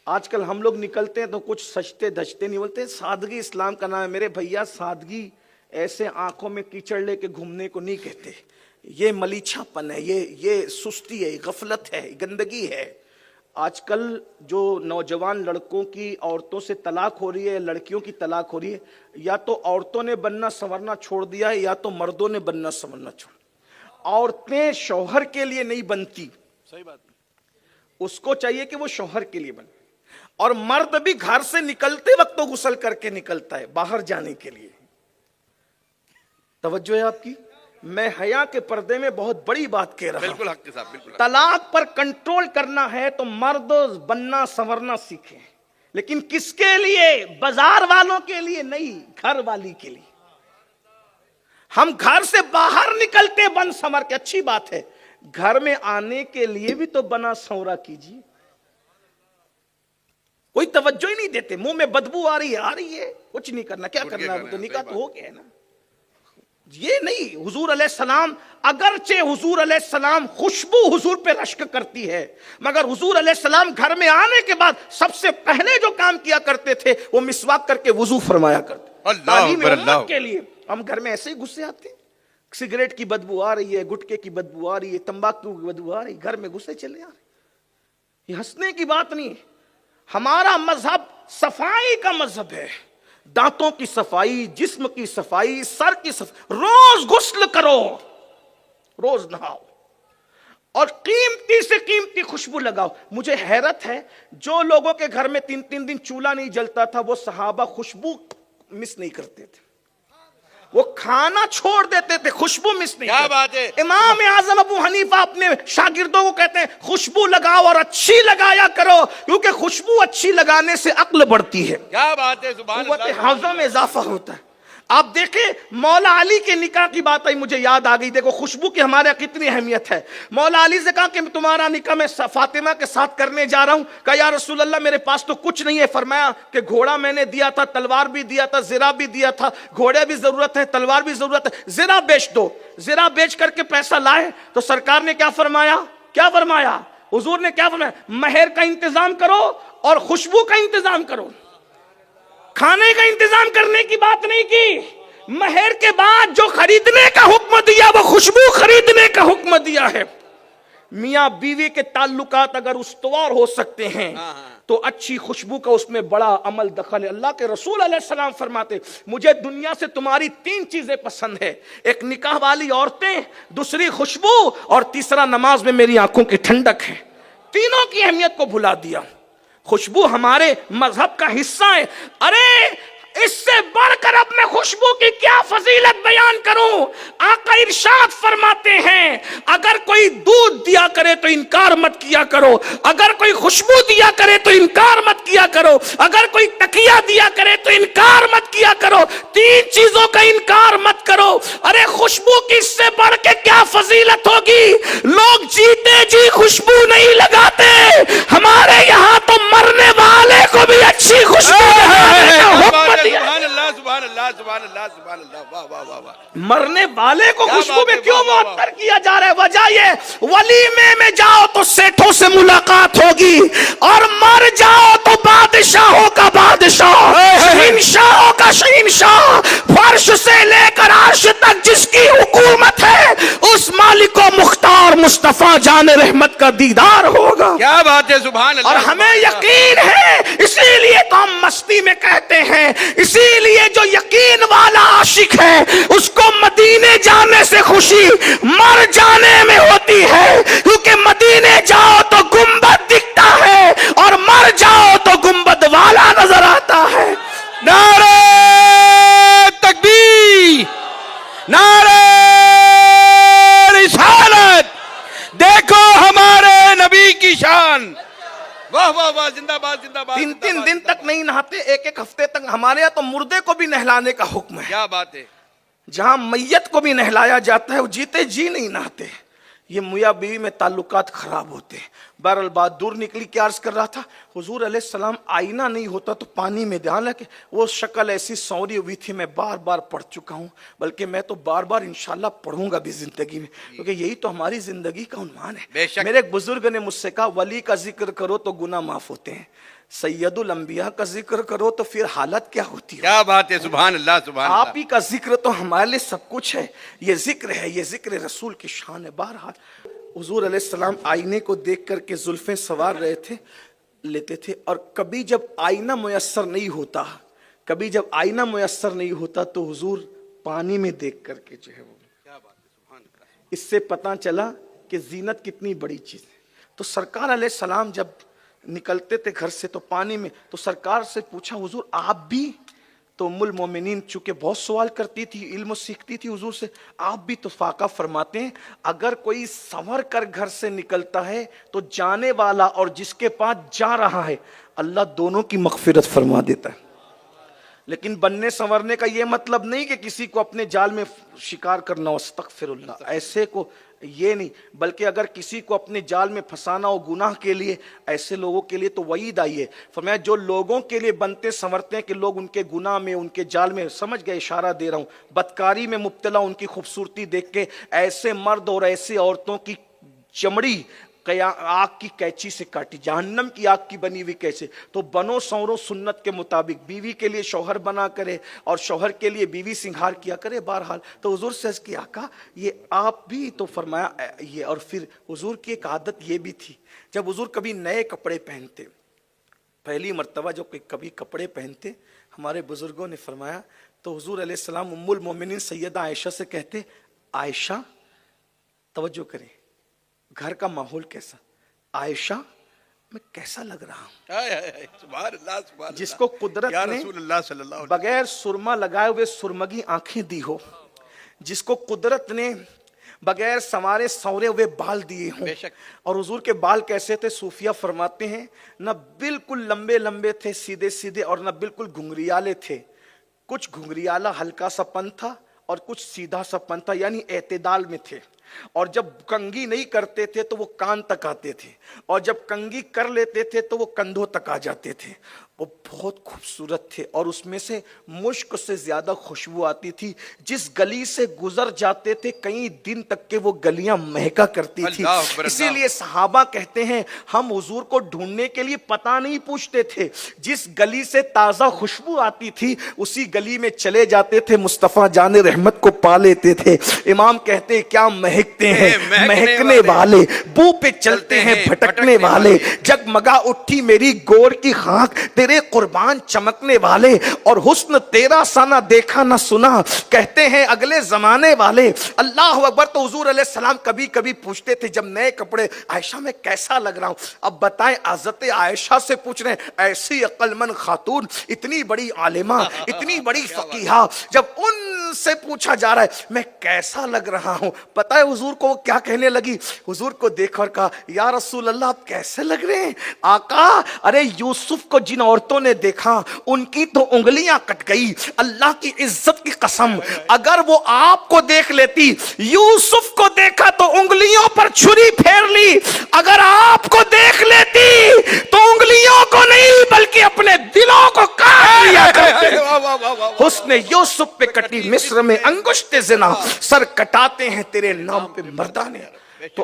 आजकल हम लोग निकलते हैं तो कुछ सजते धजते नहीं बोलते। सादगी इस्लाम का नाम है मेरे भैया। सादगी ऐसे आंखों में कीचड़ लेके घूमने को नहीं कहते। ये मलीछापन है, ये सुस्ती है, गफलत है, गंदगी है। आजकल जो नौजवान लड़कों की औरतों से तलाक हो रही है, लड़कियों की तलाक हो रही है, या तो औरतों ने बनना संवरना छोड़ दिया है या तो मर्दों ने बनना संवरना छोड़। औरतें शौहर के लिए नहीं बनती, सही बात। उसको चाहिए कि वो शौहर के लिए बने। और मर्द भी घर से निकलते वक्त तो गुस्ल करके निकलता है बाहर जाने के लिए। तवज्जो है आपकी? मैं हया के पर्दे में बहुत बड़ी बात कह रहा हूं। बिल्कुल हक के साथ, बिल्कुल। तलाक पर कंट्रोल करना है तो मर्द बनना संवरना सीखे, लेकिन किसके लिए? बाजार वालों के लिए नहीं, घर वाली के लिए। हम घर से बाहर निकलते बन संवर के, अच्छी बात है, घर में आने के लिए भी तो बना संवरा कीजिए। कोई तवज्जो ही नहीं देते, मुंह में बदबू आ रही है, कुछ नहीं करना, क्या करना है, तो निकाह तो हो गया है ना। ये नहीं, हुजूर अलैहिस्सलाम, अगरचे हुजूर अलैहिस्सलाम खुशबू हुजूर पे रश्क करती है, मगर हुजूर अलैहिस्सलाम घर में आने के बाद सबसे पहले जो काम किया करते थे वो मिसवाक करके वुजू फरमाया करते। तालीम उम्मत के लिए। हम घर में ऐसे ही गुस्से आते हैं, सिगरेट की बदबू आ रही है, गुटके की बदबू आ रही है, तंबाकू की बदबू आ रही है, घर में गुस्से चले आ रहे। ये हंसने की बात नहीं है। हमारा मजहब सफाई का मजहब है। दांतों की सफाई, जिस्म की सफाई, सर की सफाई, रोज गुस्ल करो, रोज नहाओ और कीमती से कीमती खुशबू लगाओ। मुझे हैरत है, जो लोगों के घर में 3-3 दिन चूल्हा नहीं जलता था वो सहाबा खुशबू मिस नहीं करते थे, वो खाना छोड़ देते थे, खुशबू मिस नहीं। क्या बात है। इमाम आजम अबू हनीफा अपने शागिर्दों को कहते हैं खुशबू लगाओ और अच्छी लगाया करो, क्योंकि खुशबू अच्छी लगाने से अक्ल बढ़ती है, क्या बात है, सुभान अल्लाह, हाज़ा में इजाफा होता है। आप देखें मौला अली के निकाह की बात आई, मुझे याद आ गई। देखो खुशबू की हमारे यहाँ कितनी अहमियत है। मौला अली से कहा कि तुम्हारा निकाह मैं फातिमा के साथ करने जा रहा हूं। कहा या रसूल अल्लाह मेरे पास तो कुछ नहीं है। फरमाया कि घोड़ा मैंने दिया था, तलवार भी दिया था, ज़िरा भी दिया था, घोड़े भी जरूरत है, तलवार भी जरूरत है, ज़िरा बेच दो। ज़िरा बेच करके पैसा लाए तो सरकार ने क्या फरमाया? क्या फरमाया? हुजूर ने क्या फरमाया? महर का इंतजाम करो और खुशबू का इंतजाम करो। खाने का इंतजाम करने की बात नहीं की। महर के बाद जो खरीदने का हुक्म दिया वो खुशबू खरीदने का हुक्म दिया है। मियां बीवी के ताल्लुकात अगर उस्तवार हो सकते हैं तो अच्छी खुशबू का उसमें बड़ा अमल दखल है। अल्लाह के रसूल अलैहिस्सलाम फरमाते मुझे दुनिया से तुम्हारी 3 चीजें पसंद है, एक निकाह वाली औरतें, दूसरी खुशबू और तीसरा नमाज में मेरी आंखों की ठंडक है। तीनों की अहमियत को भुला दिया। खुशबू हमारे मजहब का हिस्सा है। अरे इससे बढ़कर अब मैं खुशबू की क्या फजीलत बयान करूं। आका इरशाद फरमाते हैं अगर कोई दूध दिया करे तो इनकार मत किया करो, अगर कोई खुशबू दिया करे तो इनकार मत किया करो, अगर कोई तकिया दिया करे तो इनकार मत किया करो। 3 चीजों का इनकार मत करो। अरे खुशबू की इससे बढ़ के क्या फजीलत होगी। लोग जीते जी खुशबू नहीं लगाते, हमारे यहाँ तो मरने वाले को भी अच्छी खुशबू लगाने का हुक्म दिया। सुभान अल्लाह, सुभान अल्लाह, सुभान अल्लाह, सुभान अल्लाह, वाह वाह वाह वाह। मरने वाले को खुशबू में क्यों वाह, वाह, मुअत्तर किया जा रहा है? वजह ये वलीमे में जाओ तो सेठों से मुलाकात होगी और मर जाओ तो बादशाहों का बादशाह, शहंशाहों का शहंशाह, फर्श से लेकर अर्श तक जिसकी हुकूमत है उस मालिक को मुख्तार मुस्तफा जाने रहमत का दीदार होगा। क्या बात है, सुभान अल्लाह। और हमें यकीन है, इसीलिए तो हम मस्ती में कहते हैं, इसीलिए जो यकीन वाला आशिक है उसको मदीने जाने से खुशी मर जाने में होती है, क्योंकि मदीने जाओ तो गुंबद दिखता है और मर जाओ तो गुंबद वाला नजर आता है। नारे तकबीर, नारे रिसालत, देखो हमारे नबी की शान। वाह वाह वाह, जिंदाबाद जिंदाबाद। 3-3 दिन तक नहीं नहाते, 1-1 हफ्ते तक। हमारे यहाँ तो मुर्दे को भी नहलाने का हुक्म है। क्या बात है। जहां मैयत को भी नहलाया जाता है वो जीते जी नहीं नहाते। ये मियां बीवी में ताल्लुकात खराब होते हैं। बहरहाल बात दूर निकली। क्या अर्ज कर रहा था, हुजूर अलैहिस्सलाम आईना नहीं होता तो पानी में, ध्यान रखे वो शक्ल ऐसी सौरी हुई थी, मैं बार बार पढ़ चुका हूँ, बल्कि मैं तो बार बार इंशाल्लाह पढ़ूंगा भी जिंदगी में, क्योंकि यही तो हमारी जिंदगी का उन्वान है। मेरे एक बुजुर्ग ने मुझसे कहा, वली का जिक्र करो तो गुनाह माफ होते हैं, सैयदुल अंबिया का जिक्र करो तो फिर हालत क्या होती है। क्या बात है, सुभान अल्लाह सुभान अल्लाह। आप ही का जिक्र तो हमारे लिए सब कुछ है, ये जिक्र है, ये जिक्र रसूल की शान है। बहरहाल हुजूर अलैहिस्सलाम आईने को देख करके जुल्फें सवार रहे थे, लेते थे, और कभी जब आईना मुयस्सर नहीं होता, कभी जब आईना मुयस्सर नहीं होता तो हुजूर पानी में देख करके जो है वो, क्या बात है, सुभान अल्लाह। इससे पता चला कि जीनत कितनी बड़ी चीज है। तो सरकार अलैहिस्सलाम जब निकलते थे घर से तो पानी में, तो सरकार से पूछा, हुजूर आप भी? तो उम्मुल मोमिनीन चूंकि बहुत सवाल करती थी, इल्म सीखती थी हुजूर से, आप भी तो फाका फरमाते हैं, अगर कोई संवर कर घर से निकलता है तो जाने वाला और जिसके पास जा रहा है अल्लाह दोनों की मगफिरत फरमा देता है। लेकिन बनने संवरने का यह मतलब नहीं कि किसी को अपने जाल में शिकार करना हो, अस्तगफिरुल्लाह, ऐसे को ये नहीं, बल्कि अगर किसी को अपने जाल में फंसाना हो गुनाह के लिए, ऐसे लोगों के लिए तो वईद आई है। फरमाया जो लोगों के लिए बनते संवरते हैं कि लोग उनके गुनाह में, उनके जाल में, समझ गए इशारा दे रहा हूं, बदकारी में मुब्तला उनकी खूबसूरती देख के ऐसे मर्द और ऐसी औरतों की चमड़ी आग की कैंची से काटी, जहन्नम की आग की बनी हुई कैसे। तो बनो सौरो सुन्नत के मुताबिक, बीवी के लिए शौहर बना करे और शौहर के लिए बीवी सिंगार किया करे। बहरहाल तो हुजूर से कि आका ये आप भी तो फरमाया ये। और फिर हुजूर की एक आदत ये भी थी, जब हुजूर कभी नए कपड़े पहनते, पहली मर्तबा जो कभी कपड़े पहनते, हमारे बुजुर्गों ने फरमाया तो हुजूर अलैहिस्सलाम उम्मुल मोमिनीन सैयदा आयशा से कहते, आयशा तवज्जो करें, घर का माहौल कैसा, आयशा मैं कैसा लग रहा हूं। सुभान अल्लाह सुभान अल्लाह। जिसको कुदरत या ने रसूलुल्लाह सल्लल्लाहु अलैहि बगैर सुरमा लगाए हुए सुरमगी आंखें दी हो, जिसको कुदरत ने बगैर संवारे सौरे हुए बाल दिए हों। और हुजूर के बाल कैसे थे, सूफिया फरमाते हैं न बिल्कुल लंबे लंबे थे सीधे सीधे, और न बिल्कुल घुंघरियाले थे, कुछ घुंघरियाला हल्का सा पन था और कुछ सीधा सा पन था, यानी एतदाल में थे। और जब कंघी नहीं करते थे तो वो कान तक आते थे, और जब कंघी कर लेते थे तो वो कंधों तक आ जाते थे। वो बहुत खूबसूरत थे और उसमें से मुश्क से ज्यादा खुशबू आती थी। जिस गली से गुजर जाते थे कई दिन तक के वो गलियां महका करती थी। इसीलिए सहाबा कहते हैं हम हुजूर को ढूंढने के लिए पता नहीं पूछते थे, जिस गली से ताजा खुशबू आती थी उसी गली में चले जाते थे, मुस्तफा जाने रहमत को पा लेते थे। इमाम कहते क्या महकते हैं महकने वाले, बू पे चलते हैं भटकने वाले, जगमगा उठी मेरी गोर की खाक तेरे कुर्बान चमकने वाले, और हुस्न तेरा सा ना देखा ना सुना, कहते हैं अगले जमाने वाले। अल्लाह अकबर। तो हुजूर अलैहिस्सलाम कभी कभी पूछते थे जब नए कपड़े, आयशा में कैसा लग रहा हूं। अब बताएं, हज़रत आयशा से पूछ रहे हैं, ऐसी अक्लमंद खातून, इतनी बड़ी आलिमा, इतनी बड़ी फकीहा, जब उनसे पूछा जा रहा है मैं कैसा लग रहा हूं, पता है हुजूर को वो क्या कहने लगी। हुजूर को देखकर कहा या रसूल अल्लाह आप कैसे लग रहे हैं। आका अरे यूसुफ को जिन औरतों ने देखा उनकी तो उंगलियां कट गई, अल्लाह की इज्जत की कसम अगर वो आपको देख लेती, यूसुफ को देखा तो उंगलियों पर छुरी फेर ली, अगर आपको देख लेती तो उंगलियों को नहीं बल्कि अपने दिलों को काट लिया करते। हुस्न यूसुफ पे कटी मिस्र में अंगुश्ते ज़िना, सर कटाते हैं तेरे नाम पे मर्दाने। तो